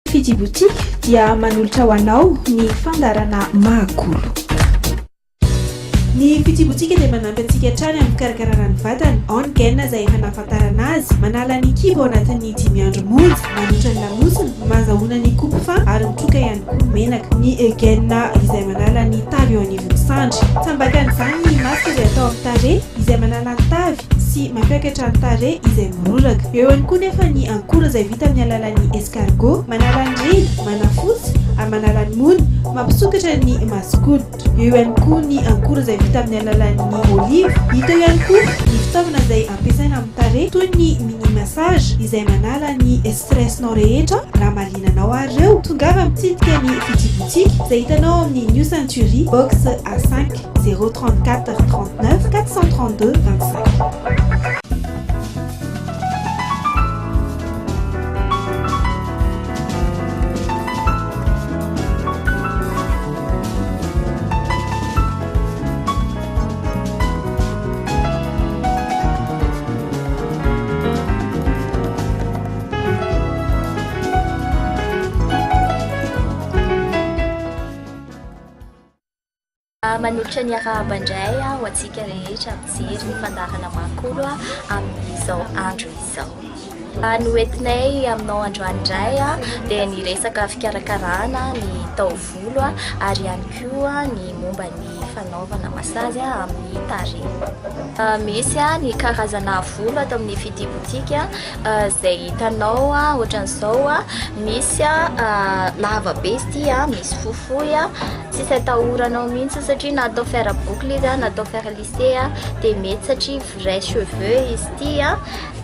Fiji Boutique dia manolotra ho anao ny fandarana mahakolo. Ny Fiji Boutique dia manampy antsika hatrany amin'ny fikarakarana ny vatana. Ao ny gaine izay efa nahafantarana azy, manala ny kibo ao anatin'ny 10 andro monja, manotra ny lamosina, mazahoana ny coupe-fin ary mitroka ihany koa menaka. Ny gaine izay manala ny tavy eo anivon'ny sandry. Tambakan'izany ny masque izay atao amin'ny tarehy izay manala ny tavy sy mampiakatra ny tarehy izay miroraka. Eo ihany koa nefa ny ankora izay vita amin'ny alalan'ny escargot, manala ny rily, manafotsy, ary manala ny mony, mampisokatra ny masokoditra. Eo ihany koa ny ankora izay vita amin'ny alalan'ny olive. Hita ihany koa ny fitaovana izay ampiasaina amin'ny tarehy toy ny mini massage izay manala ny stressinao rehetra. Raha malinanao ary ireo, tongava mitsidika ny Fiji Boutique izay hitanao amin'ny New Century box A5 034 39 432 25. Manolotra ny arahaba indray ho antsika rehetra mijery ny fandarana mahakolo amin'izao andro izao. Ny hoentinay aminao androany indray dia ny resaka fikarakarana ny taovolo ary ihany koa ny momba ny fanaovana masazy amin'ny tarehy. Misy ny karazana volo atao amin'ny Fiji Boutique izay hitanao ohatran'izao. Misy lava be izy ity, misy fohifohy, tsisy atahoranao mihitsy satria na atao faire boucle izy na atao faire lissé dia mety satria vrai cheveux izy ity,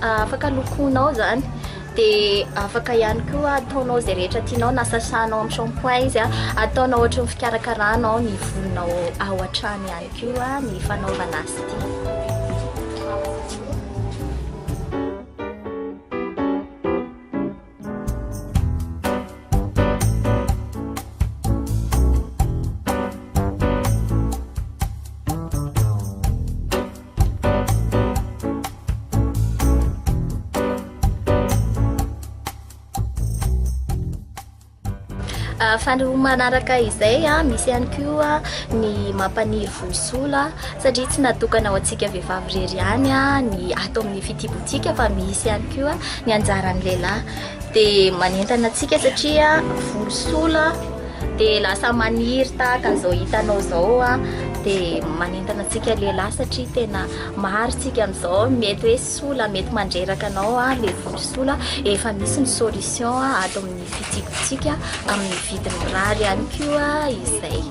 afaka lokonao zany. Dia afaka ihany koa ataonao izay rehetra tianao, na sasanao amin'ny shampoing izy, ataonao ohatra ny fikarakarana ny volonao ao an-trano ihany koa ny fanaovana azy ity. Fandrahoana manaraka izay misy ihany koa ny mampaniry volosola satria tsy natokana ho antsika vehivavy irery ihany ny atao amin'ny Fiji Boutique fa misy ihany koa ny anjaran'ny lehilahy. Dia manentana antsika satria volosola dia lasa maniry tahaka izao hitanao izao. Dia manentana antsika lehilahy satria tena maritsika amin'izao mety hoe sola, mety mandreraka anao le volosola. Efa misy ny solution atao amin'ny Fiji Boutique amin'ny vidiny mirary ihany koa izay.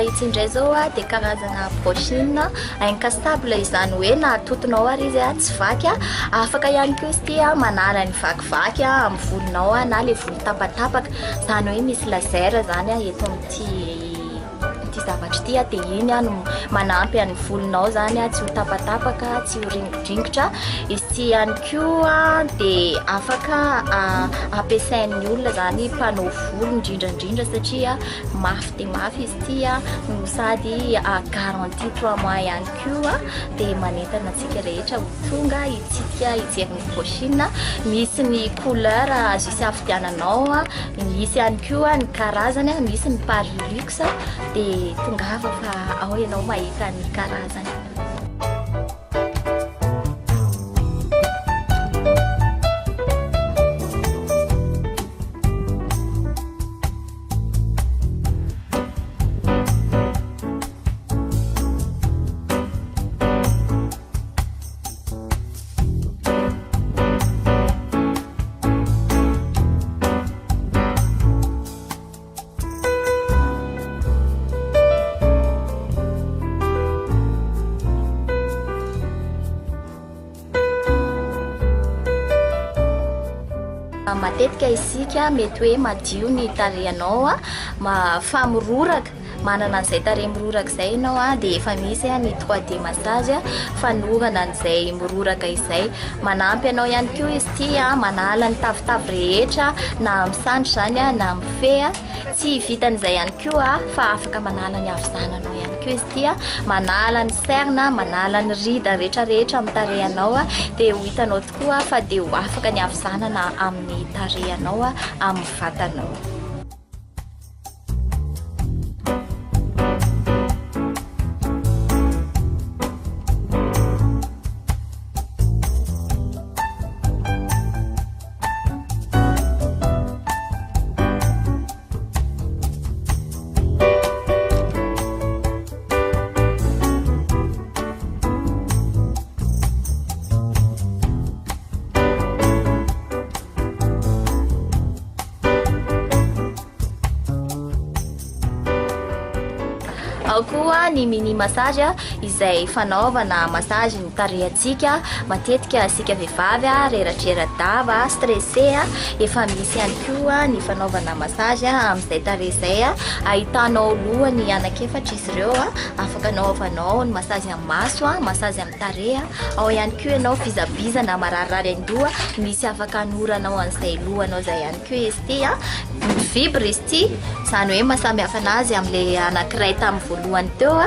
Ity indray zao dia karazana brushing incastable izany hoe na atotonao ary izy tsy vaky, afaka ihany koa izy ity manala ny vakivaky amin'ny volonao na le volo tapatapaka, izany hoe misy laser zany eto amin'ity zavatra ity dia iny no manampy an'ny volonao zany tsy ho tapatapaka, tsy ho ringodringotra. Izy ity ihany koa dia afaka ampiasain'ny olona zany mpanao volo indrindrandrindra satria mafy dia mafy izy ity no sady garantie 3 mois ihany koa. Dia manentana antsika rehetra ho tonga itsika hijery ny brushing. Misy ny couleur azo isafidiananao, misy ihany koa ny karazany, misy ny Parilux dia tongava fa ao ianao mahita ny karazany. matetika isika mety hoe madio ny tarehanao famororaka manana an'izay tarehy miroraka izay ianao dia efa misy ny 3D massage fanovana an'izay miroraka izay manampy anao ihany koa izy ity manala ny tavitavy rehetra na amin'ny sandry zany na amin'ny fe tsy vitan'izay ihany koa fa afaka manala ny avizananao ihany koa izy ity manala ny serna manala ny rida rehetrarehetra amin'ny tarehanao dia ho hitanao tokoa fa dia ho afaka ny avizanana amin'ny tarehanao amin'ny vatanao. Ao koa ny mini massage izay fanaovana massage ny tarehantsika matetika asika vehivavy reratrera-dava stressé efa misy ihany koa ny fanaovana massage amin'izay tarehy izay ahitanao lohany anankiefatra izy ireo afaka anaovanao ny massage amin'ny maso massage amin'ny tarehy ao ihany koa ianao fizabizana mararirary an-doha misy afaka anoranao an'izay lohanao izay ihany koa izy ity vibre izy ity zany hoe mahasamy hafa anazy amin'le anankiray tamin'ny voalohany teo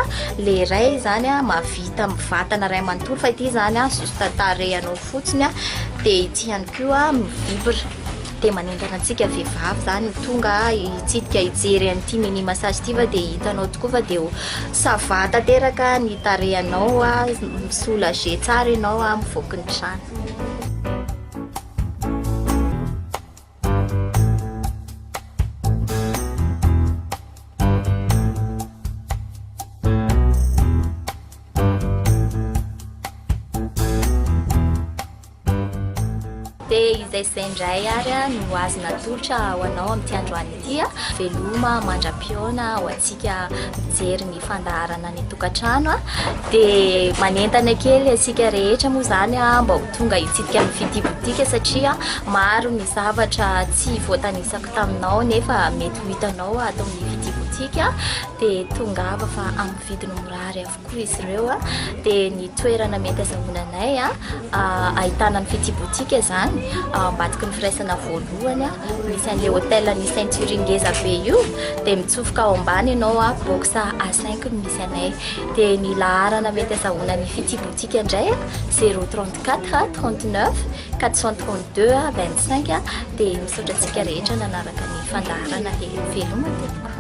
le ray zany mavita mivatana ray manontolo fa ity zany juste tarehanao fotsiny dia ity ihany koa mivibre dia manentana antsika vehivavy zany tonga hitsidika hijery an'ity mini massage ity fa dia hitanao tokoa fa dia sava tanteraka ny tarehanao misolage tsara ianao mivoaka ny trano. Izay sendray ary no azo natolotra ho anao amin'ity androany ity veloma mandra-piona ho antsika mijery ny fandaharana ny tokantrano dia manentana kely asika rehetra moa zany mba ho tonga hitsidika amin'ny vidibotika satria maro ny zavatra tsy voatanisako taminao nefa mety ho hitanao atao amin'ny vidibotika dia tongava fa amin'ny vidiny mirary avokoa izy ireo dia ny toerana mety azahoananay ahitana ny vidibotika zany ambadiky ny firaisana voalohany misy an'le hotel ny ceinture ngeza be io dia mitsofoka ao ambany ianao box A5 no misy anay dia ny laharana mety azahoana ny vidibotika indray 034 39 432 25 dia misaotra antsika rehetra nanaraka ny fandaharana dia veloma tokoa.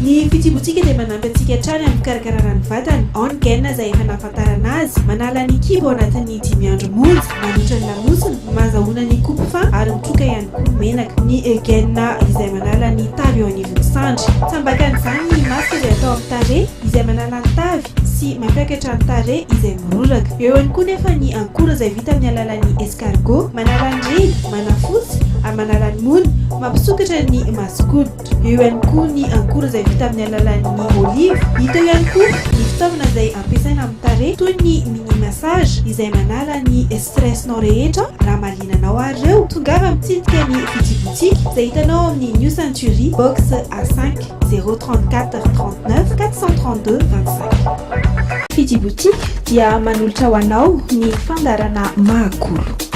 Ny fitsibotsika dia manampy antsika hatrany amin'ny fikarakarana ny vatana. On-gain izay efa nahafantarana azy manala ny kibo anatin'ny 5 andro monja, manitra ny lamosina, mahazahoana ny coupe-fin ary mitroka ihany koa menaka. Ny gain izay manala ny tavy eo anivon'ny sandry. Tambakan'izany ny masque izay atao amin'ny tarehy izay manala ny tavy sy mampiakatra ny tarehy izay miroraka. Eo ihany koa nefa ny ankora izay vita amin'ny alalan'ny escargot, manala ny rily, manafotsy ary manala ny mony, mampisokatra ny masokoditra. Eo ihany koa ny ankora izay vita amin'ny alalan'ny olive. Hita ihany koa ny fitaovana izay ampiasaina amin'ny tarehy toy ny mini massage izay manala ny stressinao rehetra raha malinanao ary ireo. Tongava mitsidika ny fitsibotsika izay hitanao amin'ny New Century box A5 034 39 432 25. Fitsibotsika dia manolotra ho anao ny fandarana mahakolo.